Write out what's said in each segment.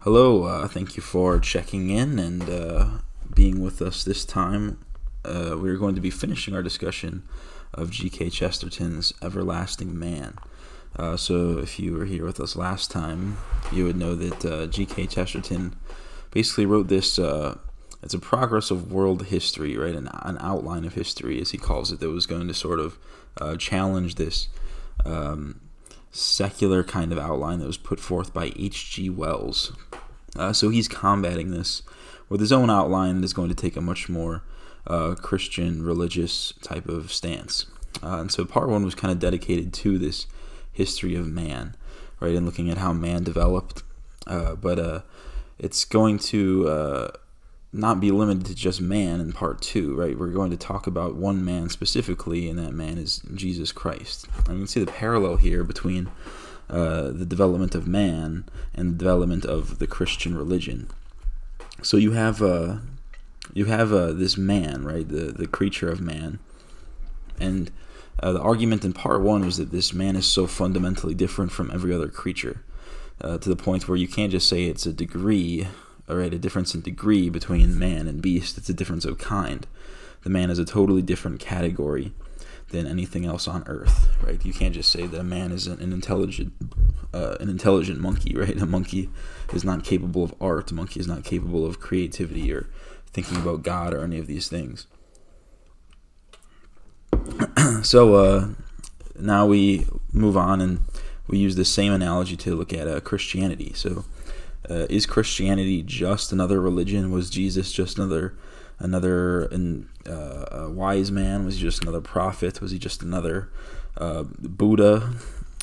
Hello, thank you for checking in and being with us this time. We're going to be finishing our discussion of G.K. Chesterton's Everlasting Man. So if you were here with us last time, you would know that G.K. Chesterton basically wrote this, it's a progress of world history, right? An outline of history, as he calls it, that was going to sort of challenge this secular kind of outline that was put forth by H.G. Wells. So he's combating this with his own outline that is going to take a much more Christian, religious type of stance. And so part one was kind of dedicated to this history of man, right, and looking at how man developed. But it's going to not be limited to just man in part two, right? We're going to talk about one man specifically, and that man is Jesus Christ. And you can see the parallel here between the development of man and the development of the Christian religion. So you have this man, right, the creature of man, and the argument in part one was that this man is so fundamentally different from every other creature, to the point where you can't just say it's a degree. Right, a difference in degree between man and beast. It's a difference of kind. The man is a totally different category than anything else on earth, right? You can't just say that a man is an intelligent monkey, right? A monkey is not capable of art. A monkey is not capable of creativity or thinking about God or any of these things. So now we move on and we use the same analogy to look at Christianity. So is Christianity just another religion? Was Jesus just another wise man? Was he just another prophet? Was he just another Buddha?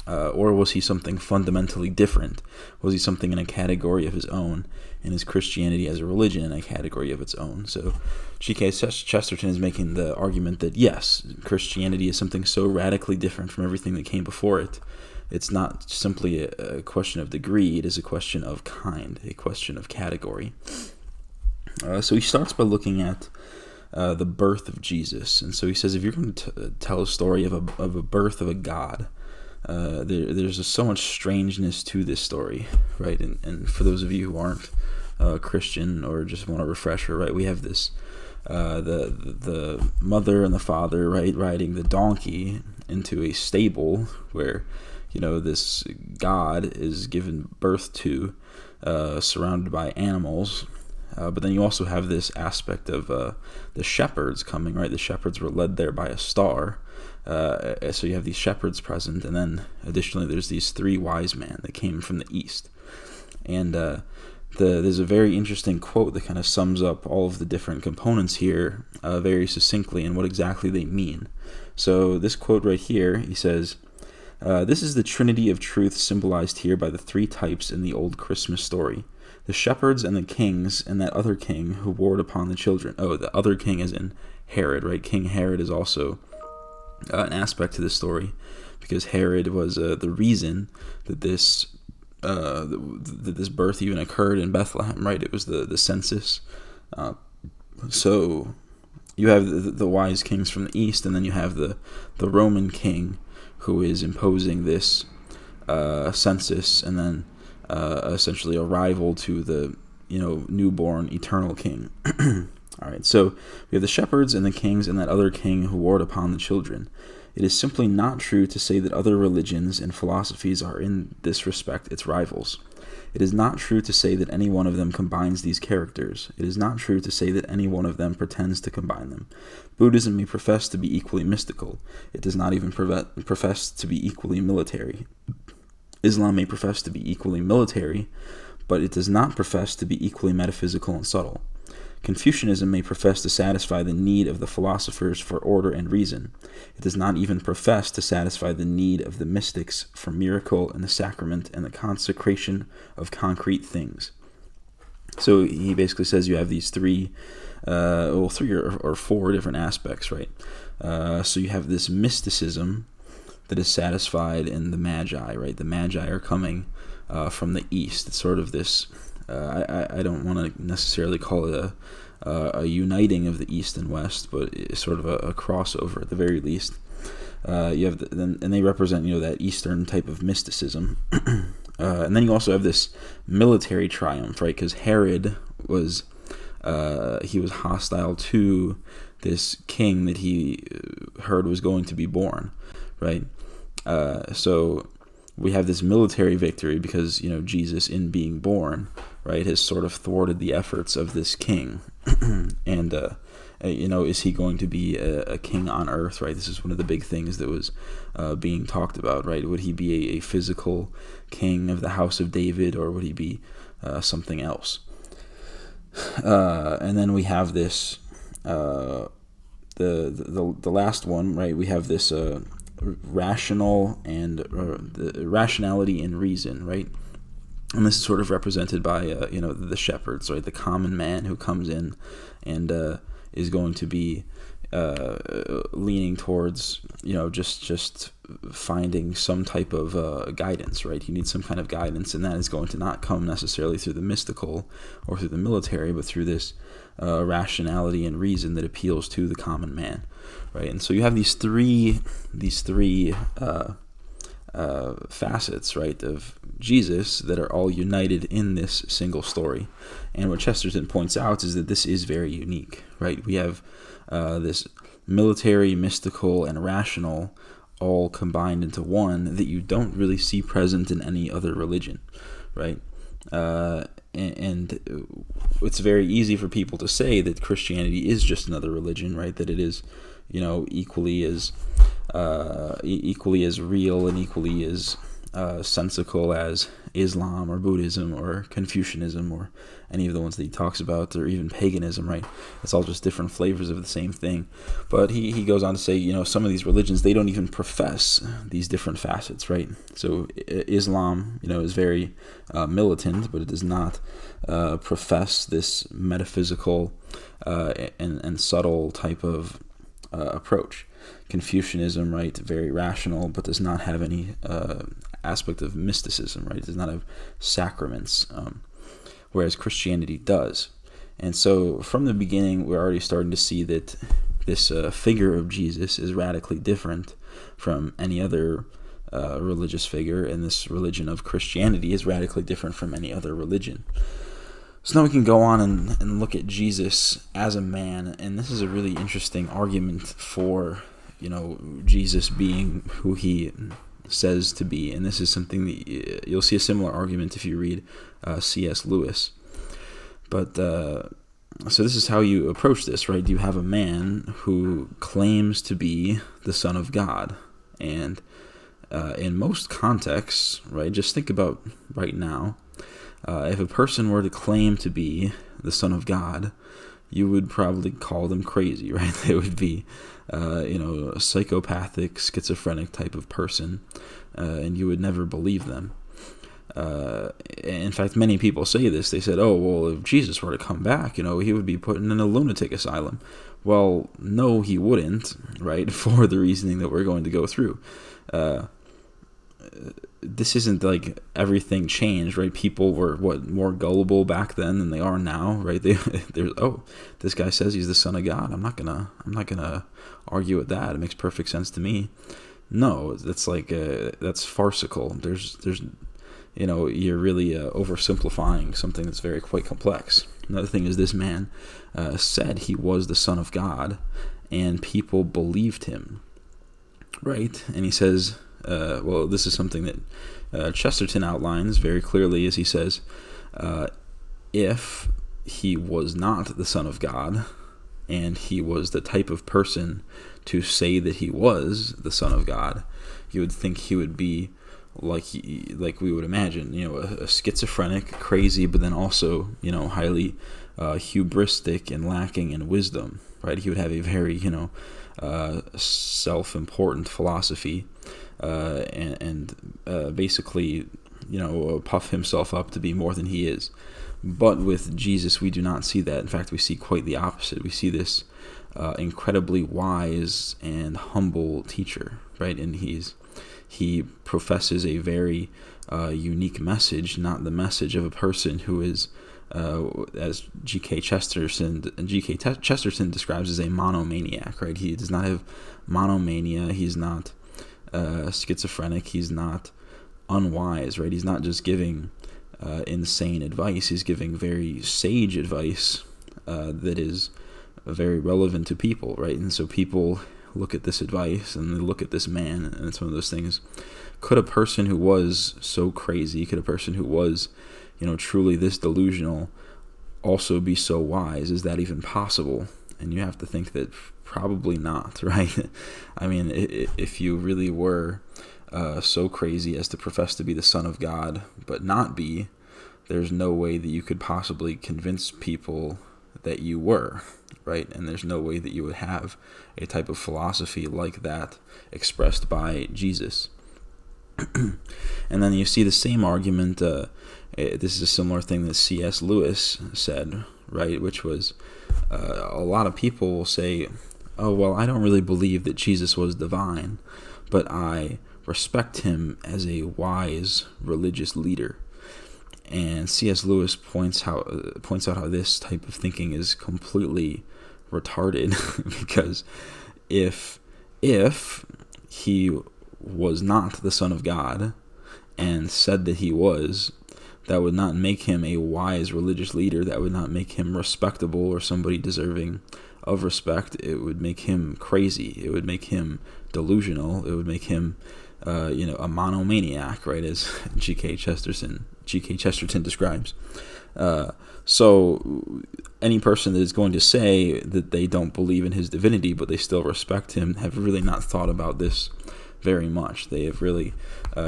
Or was he something fundamentally different? Was he something in a category of his own? And is Christianity as a religion in a category of its own? So G.K. Chesterton is making the argument that yes, Christianity is something so radically different from everything that came before it. It's not simply a question of degree, it is a question of kind, a question of category. So he starts by looking at the birth of Jesus. And so he says, if you're going to tell a story of a birth of a god, there's just so much strangeness to this story, right? And for those of you who aren't Christian or just want a refresher, right, we have this, the mother and the father, right, riding the donkey into a stable where this God is given birth to, surrounded by animals. But then you also have this aspect of the shepherds coming, right? The shepherds were led there by a star. So you have these shepherds present. And then additionally, there's these three wise men that came from the east. And there's a very interesting quote that kind of sums up all of the different components here very succinctly and what exactly they mean. So this quote right here, he says, this is the trinity of truth symbolized here by the three types in the old Christmas story. The shepherds and the kings and that other king who warred upon the children. Oh, the other king is in Herod, right? King Herod is also an aspect to this story because Herod was the reason that this birth even occurred in Bethlehem, right? It was the census. So you have the wise kings from the east, and then you have the Roman king who is imposing this census, and then essentially a rival to the newborn eternal king. All right, so we have the shepherds and the kings and that other king who warred upon the children. It is simply not true to say that other religions and philosophies are in this respect its rivals. It is not true to say that any one of them combines these characters. It is not true to say that any one of them pretends to combine them. Buddhism may profess to be equally mystical. It does not even profess to be equally military. Islam may profess to be equally military, but it does not profess to be equally metaphysical and subtle. Confucianism may profess to satisfy the need of the philosophers for order and reason. It does not even profess to satisfy the need of the mystics for miracle and the sacrament and the consecration of concrete things. So he basically says you have these three or four different aspects, right? So you have this mysticism that is satisfied in the Magi, right? The Magi are coming from the east. It's sort of this, I don't want to necessarily call it a uniting of the East and West, but it's sort of a crossover at the very least. You have and they represent that Eastern type of mysticism. And then you also have this military triumph, right? Because Herod was he was hostile to this king that he heard was going to be born, right? So we have this military victory because, Jesus, in being born, right, has sort of thwarted the efforts of this king. And, is he going to be a king on earth, right? This is one of the big things that was being talked about, right? Would he be a physical king of the house of David, or would he be something else? And then we have this, the last one, right? We have this rational and the rationality and reason, right? And this is sort of represented by the shepherds, right? The common man who comes in and is going to be leaning towards just finding some type of guidance, right? He needs some kind of guidance, and that is going to not come necessarily through the mystical or through the military, but through this rationality and reason that appeals to the common man, right? And so you have these three facets, right, of Jesus that are all united in this single story. And what Chesterton points out is that this is very unique, right? We have this military, mystical, and rational all combined into one that you don't really see present in any other religion, right? And it's very easy for people to say that Christianity is just another religion, right? That it is, equally as real and equally as sensical as Islam or Buddhism or Confucianism or any of the ones that he talks about, or even paganism, right? It's all just different flavors of the same thing. But he goes on to say, some of these religions, they don't even profess these different facets, right? So Islam, is very militant, but it does not profess this metaphysical and subtle type of approach. Confucianism, right, very rational, but does not have any aspect of mysticism, right? It does not have sacraments, whereas Christianity does. And so from the beginning, we're already starting to see that this figure of Jesus is radically different from any other religious figure, and this religion of Christianity is radically different from any other religion. So now we can go on and look at Jesus as a man, and this is a really interesting argument for, Jesus being who he says to be. And this is something that you'll see a similar argument if you read C.S. Lewis. But so this is how you approach this, right? You have a man who claims to be the Son of God, and in most contexts, right, just think about right now, if a person were to claim to be the Son of God, you would probably call them crazy, right? They would be, a psychopathic, schizophrenic type of person, and you would never believe them. In fact, many people say this. They said, oh, well, if Jesus were to come back, he would be put in a lunatic asylum. Well, no, he wouldn't, right, for the reasoning that we're going to go through. This isn't like everything changed, right? People were more gullible back then than they are now, right? This guy says he's the Son of God. I'm not gonna argue with that. It makes perfect sense to me. No, it's like that's farcical. There's you're really oversimplifying something that's very quite complex. Another thing is, this man said he was the Son of God, and people believed him, right? And he says, this is something that Chesterton outlines very clearly, as he says, if he was not the Son of God, and he was the type of person to say that he was the Son of God, you would think he would be like we would imagine, a schizophrenic, crazy, but then also, highly hubristic and lacking in wisdom, right? He would have a very, self-important philosophy, and basically, puff himself up to be more than he is. But with Jesus, we do not see that. In fact, we see quite the opposite. We see this incredibly wise and humble teacher, right? And he professes a very unique message, not the message of a person who is, as G.K. Chesterton describes, as a monomaniac, right? He does not have monomania. He's not schizophrenic. He's not unwise, right? He's not just giving insane advice. He's giving very sage advice that is very relevant to people, right? And so people look at this advice and they look at this man, and it's one of those things. Could a person who was so crazy, could a person who was, truly this delusional also be so wise? Is that even possible? And you have to think that probably not, right? I mean, if you really were so crazy as to profess to be the Son of God, but not be, there's no way that you could possibly convince people that you were, right? And there's no way that you would have a type of philosophy like that expressed by Jesus. And then you see the same argument. This is a similar thing that C.S. Lewis said, right? Which was a lot of people will say, oh, well, I don't really believe that Jesus was divine, but I respect him as a wise religious leader. And C.S. Lewis points out how this type of thinking is completely retarded, because if he was not the Son of God and said that he was, that would not make him a wise religious leader. That would not make him respectable or somebody deserving of respect. It would make him crazy. It would make him delusional. It would make him a monomaniac, right, as G.K. Chesterton describes. So any person that is going to say that they don't believe in his divinity but they still respect him have really not thought about this very much. They have really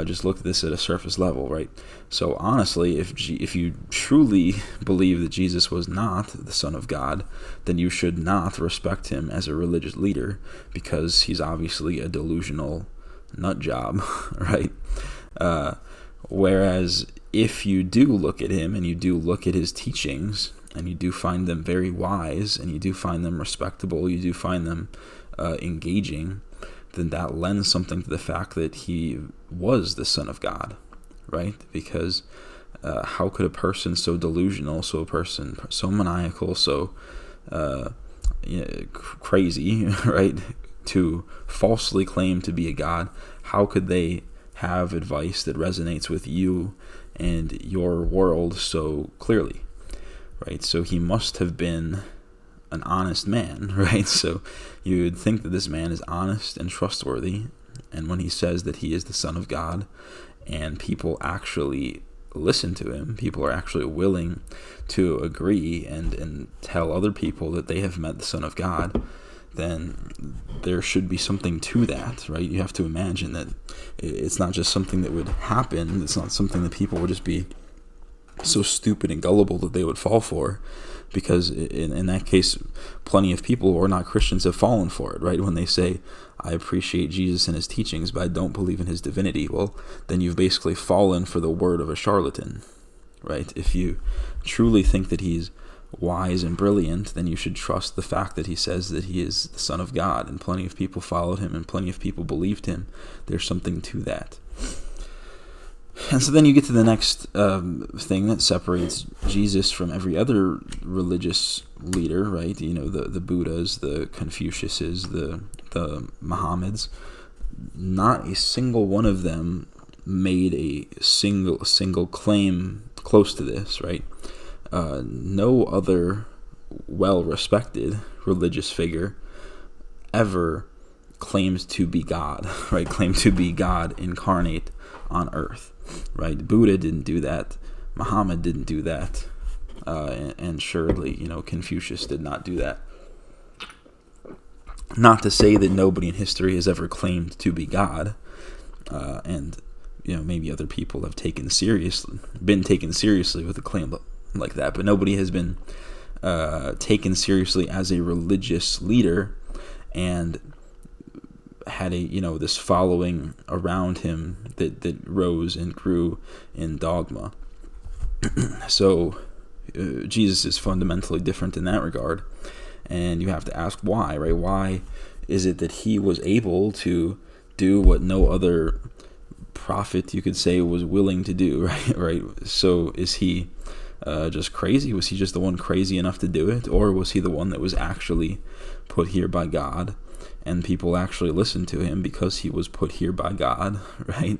just looked at this at a surface level, right? So honestly, if you truly believe that Jesus was not the Son of God, then you should not respect him as a religious leader, because he's obviously a delusional nut job, right? Whereas if you do look at him and you do look at his teachings and you do find them very wise and you do find them respectable, you do find them engaging, then that lends something to the fact that he was the Son of God, right? Because how could a person so delusional, so maniacal, so crazy, right, to falsely claim to be a God, how could they have advice that resonates with you and your world so clearly, right? So he must have been an honest man, right? So you would think that this man is honest and trustworthy, and when he says that he is the Son of God and people actually listen to him, people are actually willing to agree and tell other people that they have met the Son of God, then there should be something to that, right? You have to imagine that it's not just something that would happen. It's not something that people would just be so stupid and gullible that they would fall for, because in that case, plenty of people who are not Christians have fallen for it, right? When they say, I appreciate Jesus and his teachings, but I don't believe in his divinity, well, then you've basically fallen for the word of a charlatan, right? If you truly think that he's wise and brilliant, then you should trust the fact that he says that he is the Son of God, and plenty of people followed him and plenty of people believed him. There's something to that. And so then you get to the next thing that separates Jesus from every other religious leader, right? The Buddhas, the Confuciuses, the Mohammeds. Not a single one of them made a single claim close to this, right? No other well-respected religious figure ever claimed to be God, right? Claimed to be God incarnate on earth, right? Buddha didn't do that. Muhammad didn't do that. And surely, Confucius did not do that. Not to say that nobody in history has ever claimed to be God, and maybe other people have been taken seriously with a claim like that, but nobody has been taken seriously as a religious leader and had this following around him that rose and grew in dogma. So Jesus is fundamentally different in that regard, and you have to ask why, right? Why is it that he was able to do what no other prophet, you could say, was willing to do, right? So is he just crazy? Was he just the one crazy enough to do it, or was he the one that was actually put here by God and people actually listened to him because he was put here by God, right?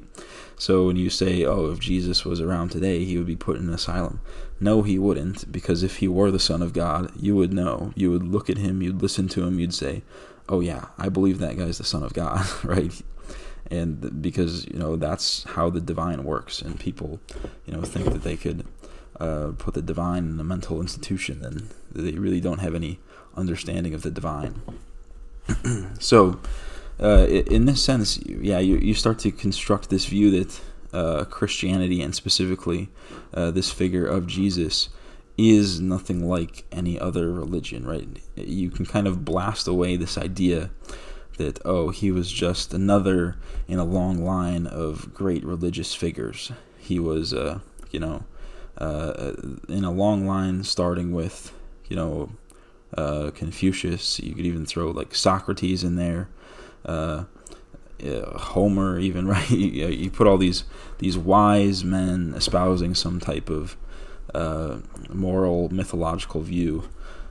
So when you say, oh, if Jesus was around today, he would be put in an asylum. No, he wouldn't, because if he were the Son of God, you would know. You would look at him, you'd listen to him, you'd say, oh yeah, I believe that guy's the Son of God, right? And because, that's how the divine works, and people, think that they could put the divine in a mental institution, and they really don't have any understanding of the divine. So, in this sense, you start to construct this view that Christianity, and specifically this figure of Jesus, is nothing like any other religion, right? You can kind of blast away this idea that, he was just another in a long line of great religious figures. He was, in a long line starting with, Confucius. You could even throw like Socrates in there, Homer even, right? You put all these wise men espousing some type of moral, mythological view,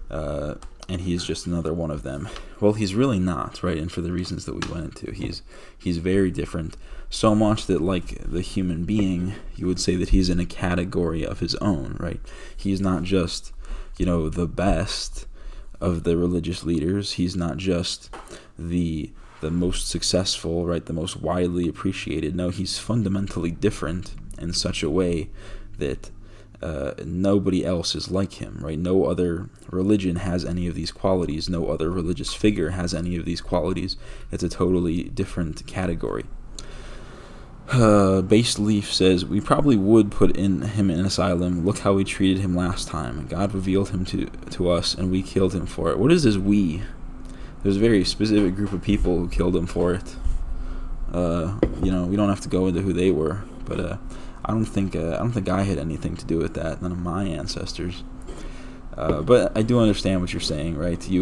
and he's just another one of them. Well, he's really not, right? And for the reasons that we went into, he's very different. So much that, like the human being, you would say that he's in a category of his own, right? He's not just, the best of the religious leaders. He's not just the most successful, right? The most widely appreciated. No, he's fundamentally different in such a way that nobody else is like him, right? No other religion has any of these qualities. No other religious figure has any of these qualities. It's a totally different category. Base Leaf says, we probably would put him in an asylum. Look how we treated him last time. God revealed him to us, and we killed him for it. What is this we? There's a very specific group of people who killed him for it. We don't have to go into who they were, but I don't think I had anything to do with that. None of my ancestors. But I do understand what you're saying, right? He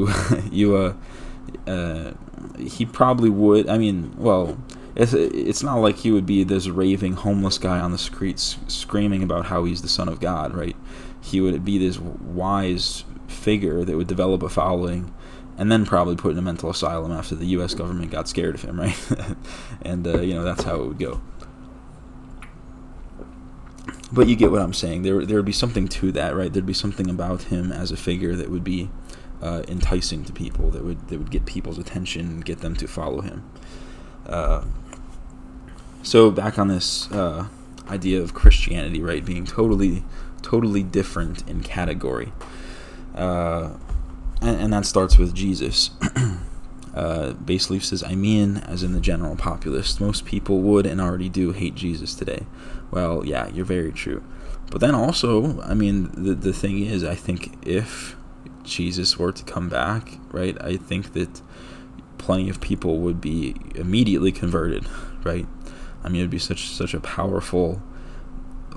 probably would. I mean, well, it's not like he would be this raving homeless guy on the streets screaming about how he's the Son of God, right? He would be this wise figure that would develop a following, and then probably put in a mental asylum after the U.S. government got scared of him, right? And that's how it would go. But you get what I'm saying. There would be something to that, right? There'd be something about him as a figure that would be enticing to people, that would get people's attention and get them to follow him. So back on this idea of Christianity, right, being totally different in category, and that starts with Jesus. Base Leaf says, I mean, as in the general populace, most people would and already do hate Jesus today. Well, yeah, you're very true. But then also, I mean, the thing is, I think if Jesus were to come back, right, I think that plenty of people would be immediately converted, right? I mean, it'd be such a powerful,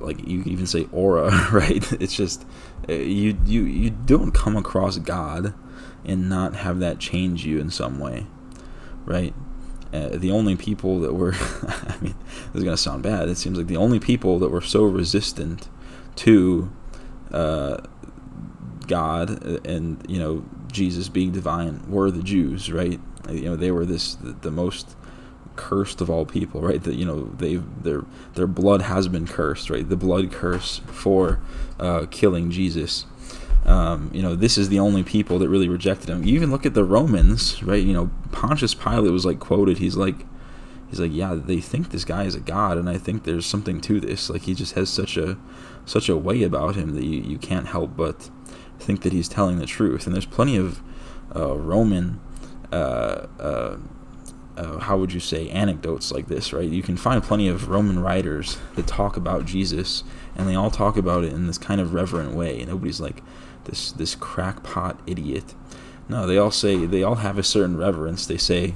like, you could even say aura, right? It's just, you don't come across God and not have that change you in some way, right? The only people that were, I mean, this is going to sound bad, it seems like the only people that were so resistant to God and, Jesus being divine were the Jews, right? They were the most cursed of all people, right? That their blood has been cursed, right? The blood curse for killing Jesus. This is the only people that really rejected him. You even look at the Romans, right? Pontius Pilate was quoted. He's like, yeah, they think this guy is a god, and I think there's something to this. Like, he just has such a way about him that you can't help but think that he's telling the truth. And there's plenty of Roman, how would you say, anecdotes like this, right? You can find plenty of Roman writers that talk about Jesus, and they all talk about it in this kind of reverent way. Nobody's like this crackpot idiot. No, they all have a certain reverence. They say,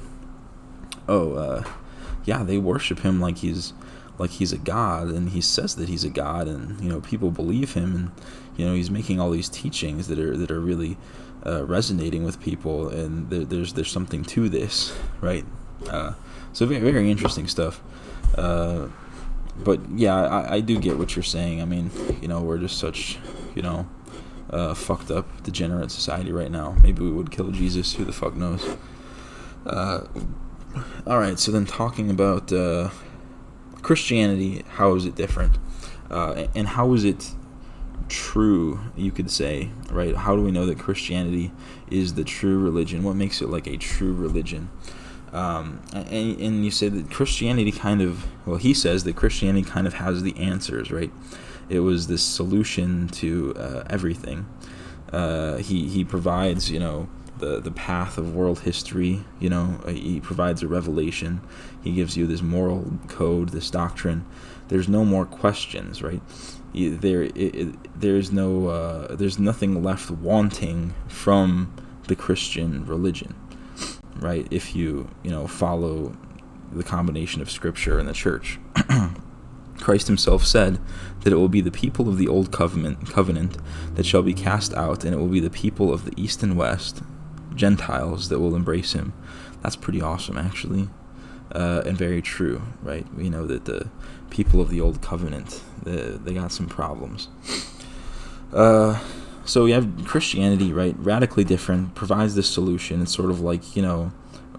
yeah, they worship him like he's a god, and he says that he's a god, and people believe him, and he's making all these teachings that are really resonating with people, and there's something to this, right? So very, very interesting stuff. But yeah, I do get what you're saying. I mean, we're just such fucked up, degenerate society right now. Maybe we would kill Jesus. Who the fuck knows? All right, so then talking about Christianity, how is it different? And how is it true, you could say, right? How do we know that Christianity is the true religion? What makes it like a true religion? And you say that Christianity he says that Christianity kind of has the answers, right? It was this solution to everything. He provides, the path of world history. He provides a revelation. He gives you this moral code, this doctrine. There's no more questions, right? There's nothing left wanting from the Christian religion, right? If you follow the combination of Scripture and the Church. Christ himself said that it will be the people of the old covenant that shall be cast out, and it will be the people of the east and west, Gentiles, that will embrace him. That's pretty awesome, actually, and very true, right? We know that the people of the old covenant, they got some problems. So we have Christianity, right? Radically different, provides this solution. It's sort of like,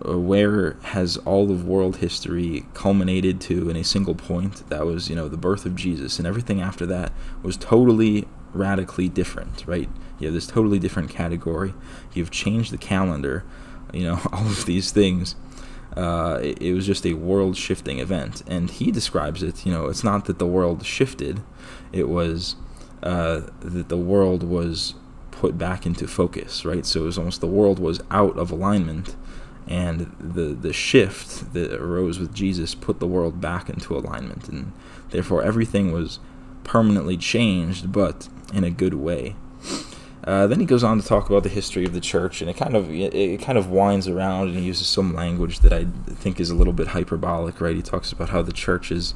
where has all of world history culminated to in a single point? That was, the birth of Jesus, and everything after that was totally, radically different, right? You have this totally different category. You've changed the calendar, all of these things. It was just a world-shifting event, and he describes it, it's not that the world shifted, it was that the world was put back into focus, right? So it was almost the world was out of alignment, and the shift that arose with Jesus put the world back into alignment, and therefore everything was permanently changed, but in a good way. Then he goes on to talk about the history of the church, and it kind of winds around and he uses some language that I think is a little bit hyperbolic, right? He talks about how the church is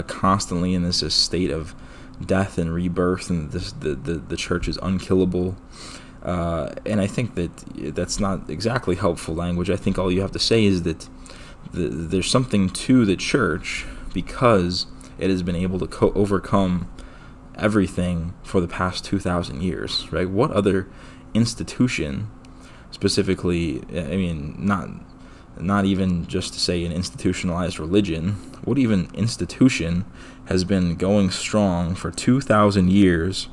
constantly in this state of death and rebirth, and the church is unkillable. And I think that's not exactly helpful language. I think all you have to say is that there's something to the church because it has been able to overcome everything for the past 2,000 years, right? What other institution, specifically, not even just to say an institutionalized religion, what even institution has been going strong for 2,000 years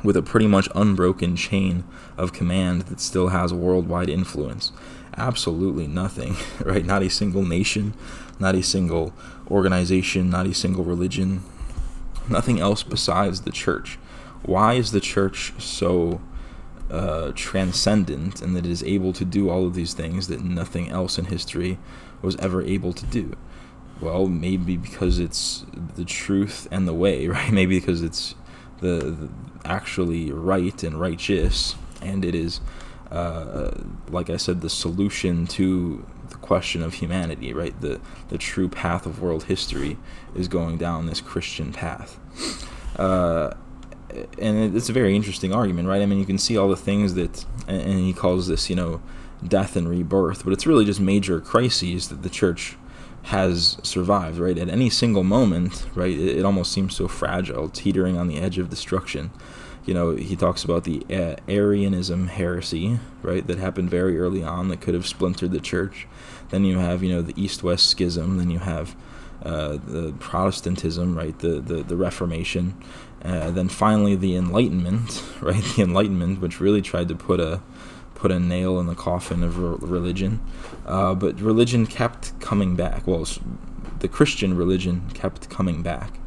with a pretty much unbroken chain of command that still has worldwide influence? Absolutely nothing, right? Not a single nation, not a single organization, not a single religion, nothing else besides the church. Why is the church so transcendent, and that it is able to do all of these things that nothing else in history was ever able to do? Well, maybe because it's the truth and the way, right? Maybe because it's the actually right and righteous, and it is, like I said, the solution to the question of humanity, right? The true path of world history is going down this Christian path. And it's a very interesting argument, right? You can see all the things that, and he calls this, death and rebirth, but it's really just major crises that the church has survived, right? At any single moment, right, it almost seems so fragile, teetering on the edge of destruction. He talks about the Arianism heresy, right, that happened very early on that could have splintered the church. Then you have, the East-West schism. Then you have the Protestantism, right, the Reformation. Then finally the Enlightenment, right, the Enlightenment, which really tried to put a nail in the coffin of religion. But religion kept coming back. Well, the Christian religion kept coming back.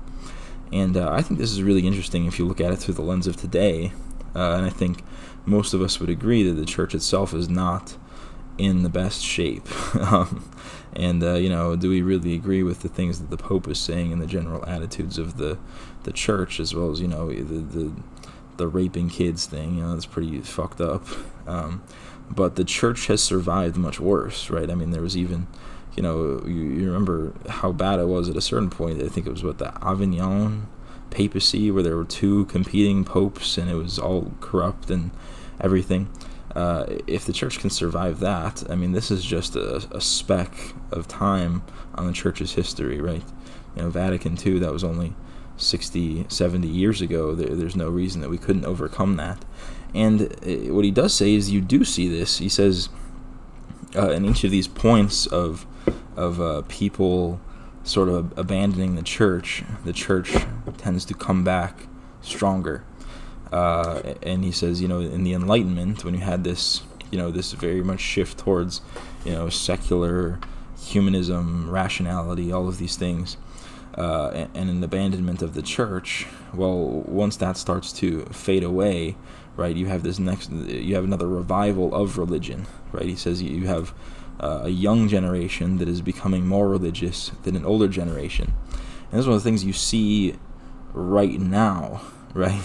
And I think this is really interesting if you look at it through the lens of today. And I think most of us would agree that the church itself is not in the best shape. Do we really agree with the things that the Pope is saying and the general attitudes of the church, as well as, the raping kids thing? That's pretty fucked up. But the church has survived much worse, right? There was even, you remember how bad it was at a certain point. I think it was the Avignon papacy, where there were two competing popes and it was all corrupt and everything. If the church can survive that, this is just a speck of time on the church's history, right? Vatican II, that was only 60, 70 years ago. There's no reason that we couldn't overcome that. And what he does say is you do see this. He says, in each of these points of people sort of abandoning the church tends to come back stronger. And he says, in the Enlightenment, when you had this, this very much shift towards, secular humanism, rationality, all of these things, and an abandonment of the church, well, once that starts to fade away, right, you have another revival of religion, right? He says you have a young generation that is becoming more religious than an older generation. And this is one of the things you see right now, right?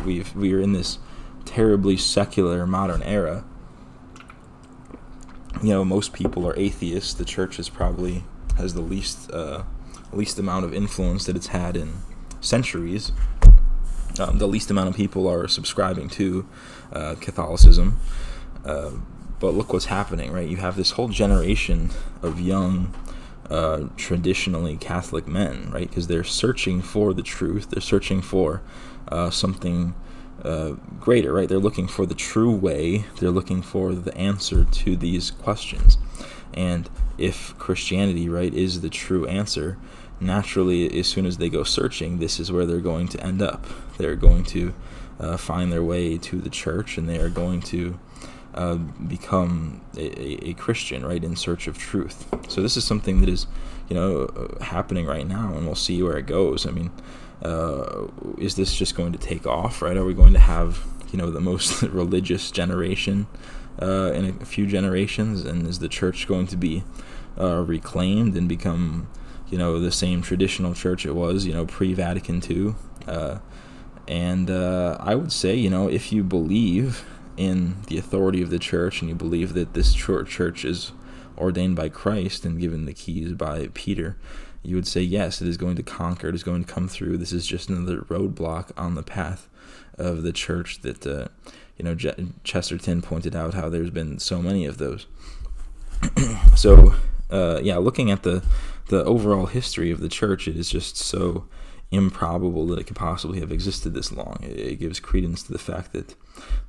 We are in this terribly secular modern era. Most people are atheists. The church has the least amount of influence that it's had in centuries. The least amount of people are subscribing to Catholicism. But look what's happening, right? You have this whole generation of young, traditionally Catholic men, right? Because they're searching for the truth. They're searching for something greater, right? They're looking for the true way. They're looking for the answer to these questions. And if Christianity, right, is the true answer, naturally, as soon as they go searching, this is where they're going to end up. They're going to find their way to the church, and they are going to become a Christian, right, in search of truth. So this is something that is, happening right now, and we'll see where it goes. I mean, is this just going to take off, right? Are we going to have, the most religious generation in a few generations, and is the church going to be reclaimed and become, the same traditional church it was, pre-Vatican II? And I would say, if you believe in the authority of the church, and you believe that this church is ordained by Christ and given the keys by Peter, you would say, yes, it is going to conquer, it is going to come through. This is just another roadblock on the path of the church that, Chesterton pointed out how there's been so many of those. So, looking at the overall history of the church, it is just so improbable that it could possibly have existed this long. It gives credence to the fact that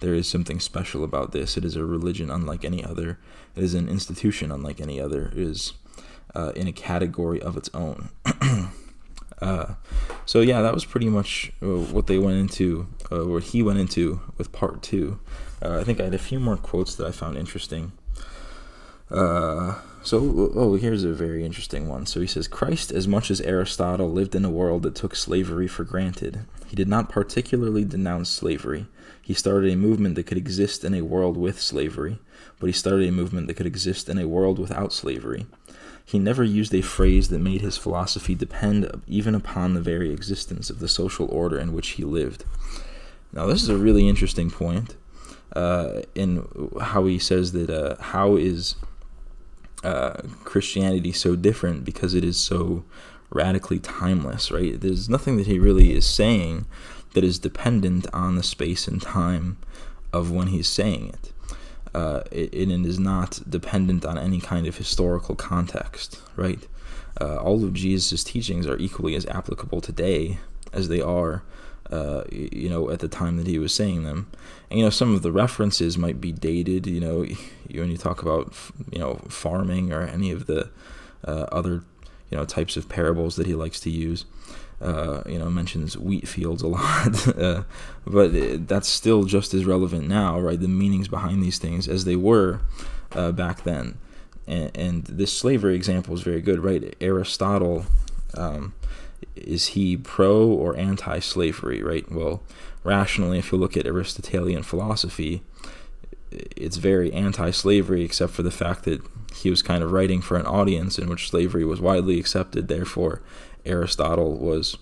there is something special about this. It is a religion unlike any other. It is an institution unlike any other. It is in a category of its own. That was pretty much what they went into, what he went into with part 2. I think I had a few more quotes that I found interesting. Here's a very interesting one. So he says, Christ, as much as Aristotle, lived in a world that took slavery for granted. He did not particularly denounce slavery. He started a movement that could exist in a world with slavery, but he started a movement that could exist in a world without slavery. He never used a phrase that made his philosophy depend even upon the very existence of the social order in which he lived. Now, this is a really interesting point in how he says that how is Christianity so different because it is so radically timeless, right? There's nothing that he really is saying that is dependent on the space and time of when he's saying it. It is not dependent on any kind of historical context, right? All of Jesus' teachings are equally as applicable today as they are, at the time that he was saying them. And, some of the references might be dated, when you talk about, farming or any of the other, types of parables that he likes to use. Mentions wheat fields a lot, but that's still just as relevant now, right? The meanings behind these things as they were back then. And this slavery example is very good, right? Aristotle, is he pro or anti-slavery, right? Well, rationally, if you look at Aristotelian philosophy, it's very anti-slavery, except for the fact that he was kind of writing for an audience in which slavery was widely accepted. Therefore, Aristotle was,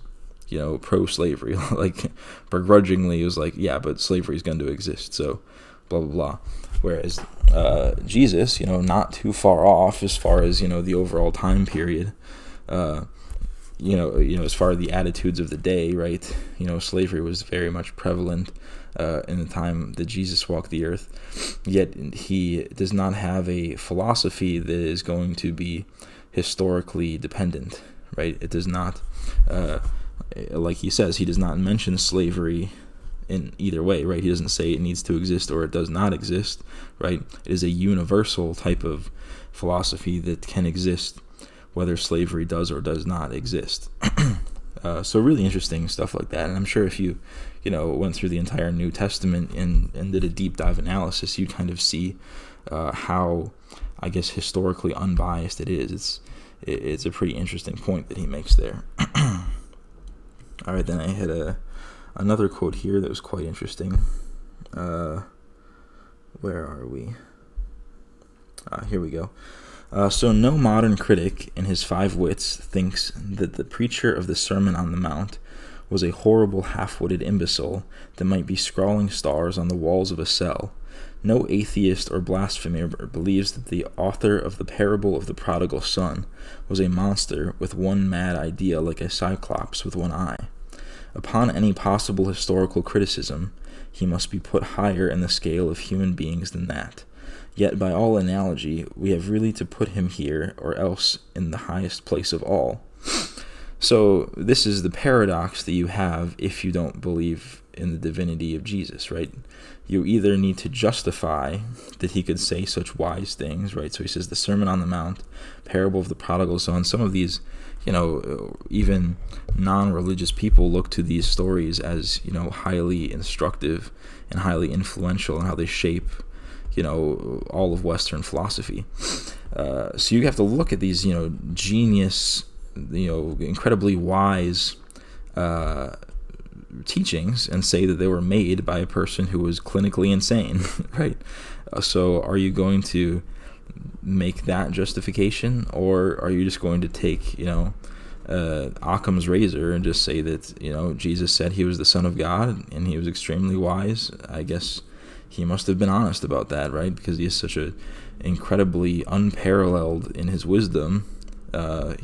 pro-slavery. Like, begrudgingly, he was like, yeah, but slavery is going to exist, so blah, blah, blah. Whereas Jesus, not too far off as far as, the overall time period, as far as the attitudes of the day, right? Slavery was very much prevalent in the time that Jesus walked the earth. Yet he does not have a philosophy that is going to be historically dependent, right? It does not, like he says, he does not mention slavery in either way, right? He doesn't say it needs to exist or it does not exist, right? It is a universal type of philosophy that can exist whether slavery does or does not exist. So really interesting stuff like that. And I'm sure if you went through the entire New Testament and did a deep dive analysis, you'd kind of see how, I guess, historically unbiased it is. It's a pretty interesting point that he makes there. All right, then I had another quote here that was quite interesting. Where are we? Here we go. So no modern critic in his 5 wits thinks that the preacher of the Sermon on the Mount was a horrible half-witted imbecile that might be scrawling stars on the walls of a cell. No atheist or blasphemer believes that the author of the parable of the prodigal son was a monster with one mad idea like a cyclops with one eye. Upon any possible historical criticism, he must be put higher in the scale of human beings than that. Yet by all analogy, we have really to put him here, or else in the highest place of all. So this is the paradox that you have if you don't believe in the divinity of Jesus, right? You either need to justify that he could say such wise things, right? So he says the Sermon on the Mount, parable of the prodigal son. Some of these, even non-religious people look to these stories as, highly instructive and highly influential in how they shape, all of Western philosophy. So you have to look at these, genius, incredibly wise teachings and say that they were made by a person who was clinically insane, right? So are you going to make that justification, or are you just going to take, Occam's razor and just say that, Jesus said he was the Son of God and he was extremely wise? I guess he must have been honest about that, right? Because he is such a incredibly unparalleled in his wisdom.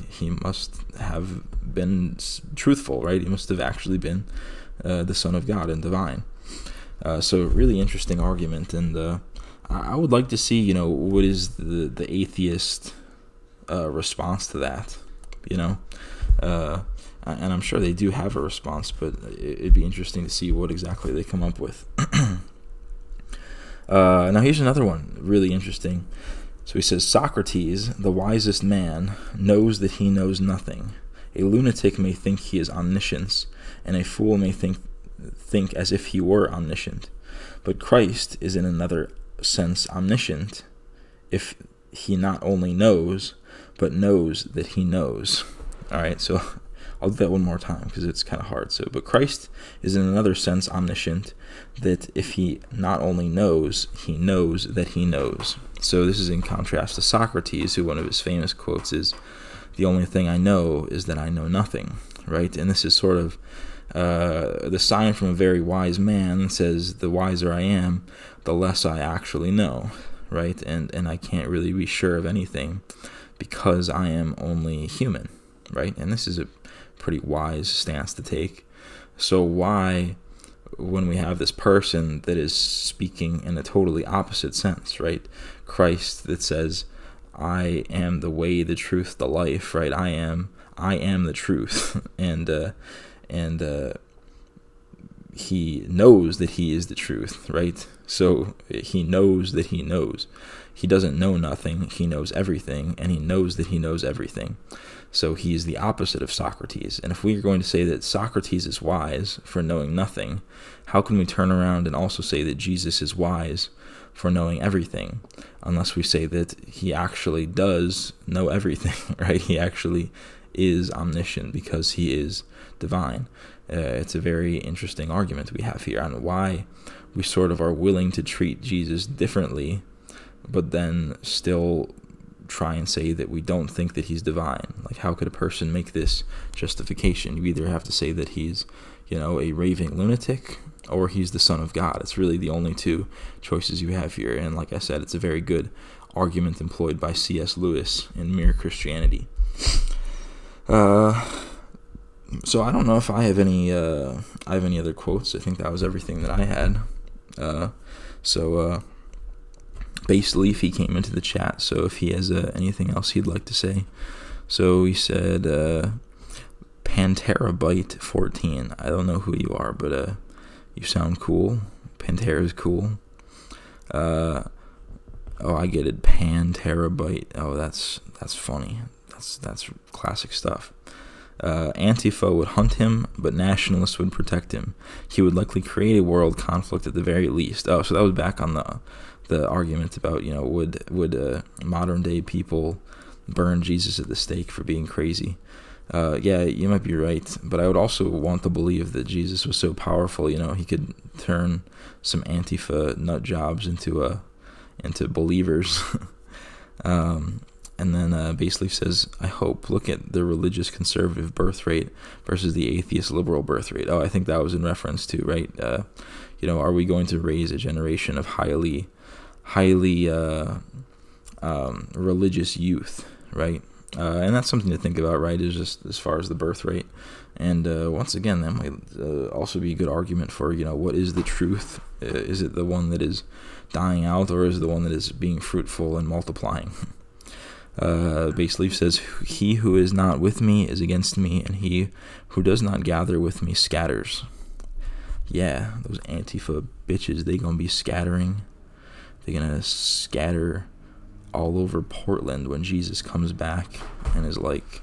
He must have been truthful, right? He must have actually been the Son of God and divine. So really interesting argument, and I would like to see, what is the atheist response to that, and I'm sure they do have a response, but it'd be interesting to see what exactly they come up with. Now here's another one, really interesting. So he says, Socrates, the wisest man, knows that he knows nothing. A lunatic may think he is omniscient, and a fool may think as if he were omniscient. But Christ is in another sense omniscient, if he not only knows, but knows that he knows. All right, so I'll do that one more time because it's kind of hard. So, but Christ is in another sense omniscient, that if he not only knows, he knows that he knows. So this is in contrast to Socrates, who one of his famous quotes is, "The only thing I know is that I know nothing," right? And this is sort of the sign from a very wise man says, the wiser I am, the less I actually know, right? And I can't really be sure of anything because I am only human, right? And this is a pretty wise stance to take. So why, when we have this person that is speaking in a totally opposite sense, right? Christ that says, I am the way, the truth, the life, right? I am the truth. and he knows that he is the truth, right? So he knows that he knows. He doesn't know nothing, he knows everything, and he knows that he knows everything. So he is the opposite of Socrates. And if we are going to say that Socrates is wise for knowing nothing, how can we turn around and also say that Jesus is wise for knowing everything? Unless we say that he actually does know everything, right? He actually is omniscient because he is divine. It's a very interesting argument we have here on why we sort of are willing to treat Jesus differently, but then still try and say that we don't think that he's divine. Like, how could a person make this justification? You either have to say that he's, a raving lunatic, or he's the Son of God. It's really the only two choices you have here. And like I said, it's a very good argument employed by C.S. Lewis in Mere Christianity. So I don't know if I have any other quotes. I think that was everything that I had. Base Leaf, he came into the chat, so if he has anything else he'd like to say. So he said, Panterabyte 14. I don't know who you are, but You sound cool. Pantera is cool. I get it. Pan-terabyte. Oh, that's funny. That's classic stuff. Antifa would hunt him, but nationalists would protect him. He would likely create a world conflict at the very least. Oh, so that was back on the argument about, would modern day people burn Jesus at the stake for being crazy? Yeah, you might be right, but I would also want to believe that Jesus was so powerful, he could turn some Antifa nut jobs into believers. And then Baseleaf says, I hope, look at the religious conservative birth rate versus the atheist liberal birth rate. Oh, I think that was in reference to, right? Are we going to raise a generation of highly religious youth, right? And that's something to think about, right, is just as far as the birth rate. And once again, that might also be a good argument for, what is the truth? Is it the one that is dying out, or is it the one that is being fruitful and multiplying? Baseleaf says, he who is not with me is against me, and he who does not gather with me scatters. Yeah, those Antifa bitches, they gonna be scattering. They're gonna scatter all over Portland when Jesus comes back and is like,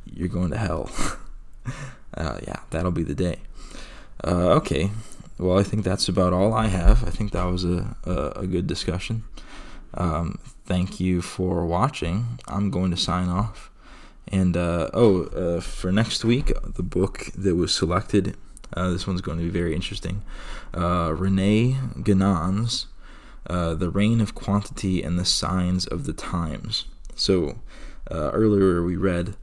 you're going to hell. Yeah, that'll be the day. Okay, well, I think that's about all I have. I think that was a good discussion. Thank you for watching. I'm going to sign off. And for next week, the book that was selected, this one's going to be very interesting. Rene Ganon's The Reign of Quantity and the Signs of the Times. So earlier we read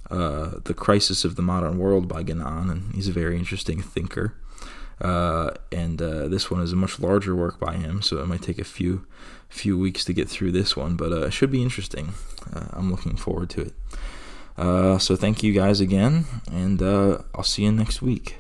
The Crisis of the Modern World by Ganon, and he's a very interesting thinker. And this one is a much larger work by him, so it might take a few weeks to get through this one, but it should be interesting. I'm looking forward to it. So thank you guys again, and I'll see you next week.